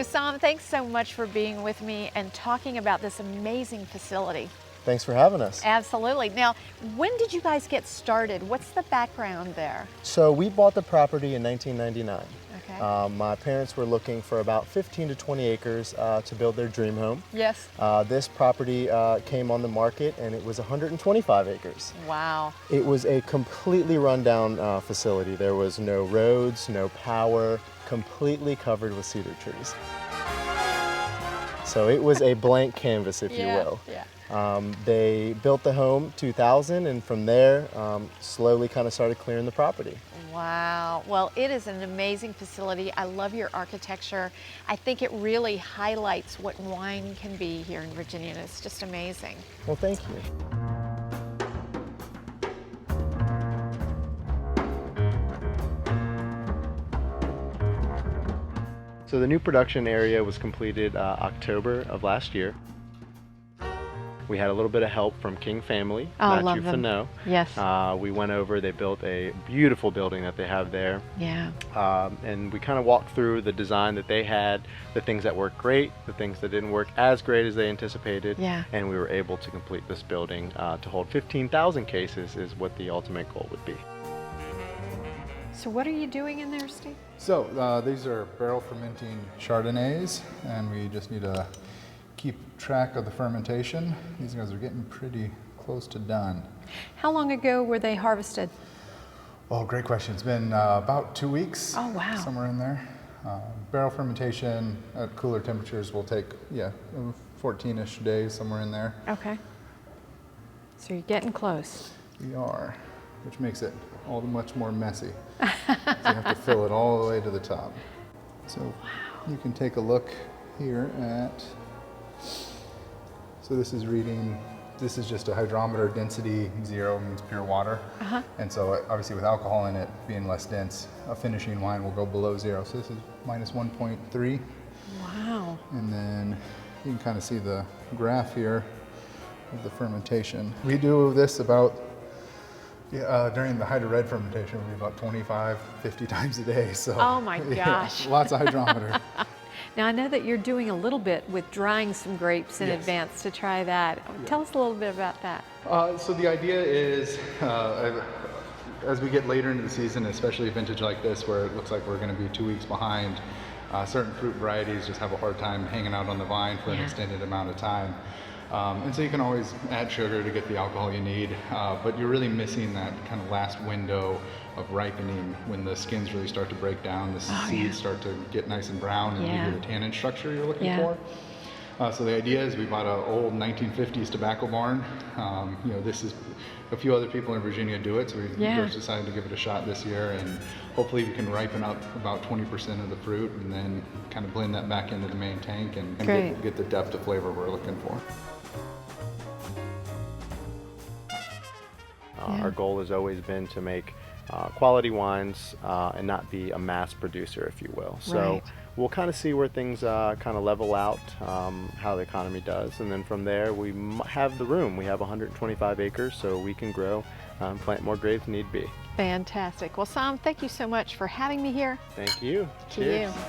So Sam, thanks so much for being with me and talking about this amazing facility. Thanks for having us. Absolutely. Now, when did you guys get started? What's the background there? So we bought the property in 1999. Okay. My parents were looking for about 15 to 20 acres to build their dream home. Yes. This property came on the market and it was 125 acres. Wow. It was a completely rundown facility. There was no roads, no power, completely covered with cedar trees. So it was a blank canvas, if you will. Yeah. They built the home 2000, and from there slowly kind of started clearing the property. Wow. Well, it is an amazing facility. I love your architecture. I think it really highlights what wine can be here in Virginia, and it's just amazing. Well, thank you. So the new production area was completed October of last year. We had a little bit of help from King Family, love them. Fano. Yes. We went over, they built a beautiful building that they have there. Yeah. And we kind of walked through the design that they had, the things that worked great, the things that didn't work as great as they anticipated. Yeah. And we were able to complete this building to hold 15,000 cases is what the ultimate goal would be. So what are you doing in there, Steve? So these are barrel fermenting Chardonnays, and we just need to keep track of the fermentation. These guys are getting pretty close to done. How long ago were they harvested? Oh, great question. It's been about 2 weeks. Oh, wow. Somewhere in there. Barrel fermentation at cooler temperatures will take, 14-ish days, somewhere in there. Okay. So you're getting close. We are, which makes it all much more messy. So you have to fill it all the way to the top. So you can take a look here at, so this is reading, this is just a hydrometer, density 0 means pure water. And so obviously with alcohol in it being less dense, a finishing wine will go below 0. So this is minus 1.3. Wow. And then you can kind of see the graph here of the fermentation. We do this about, during the hydro red fermentation, we do about 25, 50 times a day. So, Oh my gosh. Lots of hydrometer. Now I know that you're doing a little bit with drying some grapes in Yes. advance to try that. Tell us a little bit about that. So the idea is, as we get later into the season, especially a vintage like this, where it looks like we're going to be 2 weeks behind, certain fruit varieties just have a hard time hanging out on the vine for an extended amount of time. And so you can always add sugar to get the alcohol you need, but you're really missing that kind of last window of ripening when the skins really start to break down, the seeds start to get nice and brown and give you the tannin structure you're looking for. So the idea is we bought an old 1950s tobacco barn. This is, a few other people in Virginia do it, so we just decided to give it a shot this year, and hopefully we can ripen up about 20% of the fruit and then kind of blend that back into the main tank and get the depth of flavor we're looking for. Our goal has always been to make quality wines and not be a mass producer, if you will. So we'll kind of see where things kind of level out, how the economy does, and then from there we have the room. We have 125 acres, so we can grow, plant more grapes need be. Fantastic. Well, Sam, thank you so much for having me here. Thank you. To you.